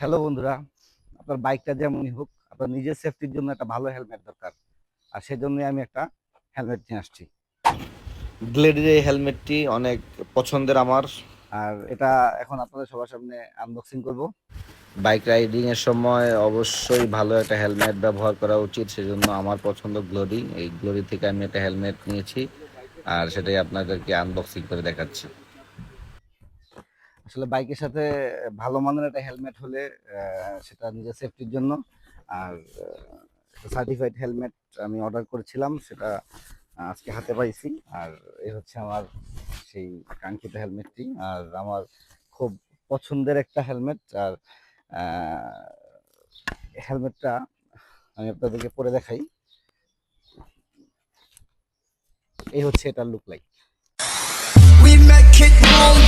Hello বন্ধুরা, আপনার বাইকটা যেমনই হোক, আপনার নিজের সেফটির জন্য একটা ভালো হেলমেট দরকার। আর সেজন্যই আমি একটা হেলমেট নিয়ে আসছি। গ্লেডের এই হেলমেটটি অনেক পছন্দের আমার। আর এটা এখন আপনাদের সবার সামনে আনবক্সিং করব। বাইক রাইডিং এর সময় অবশ্যই ভালো একটা হেলমেট ব্যবহার করা উচিত, সেজন্য আমার পছন্দ গ্লোরি। এই গ্লোরি থেকে আমি একটা হেলমেট নিয়েছি, আর সেটাই আপনাদেরকে আনবক্সিং করে দেখাচ্ছি। আসলে বাইকের সাথে ভালো মানের একটা হেলমেট হলে সেটা নিজের সেফটির জন্য। আর সার্টিফাইড হেলমেট আমি অর্ডার করেছিলাম, সেটা আজকে হাতে পাইছি। আর এই হচ্ছে আমার সেই কাঙ্ক্ষিত হেলমেটটি। আর আমার খুব পছন্দের একটা হেলমেট। আর হেলমেটটা আমি আপনাদেরকে পরে দেখাই। এই হচ্ছে এটার look like. We make it move.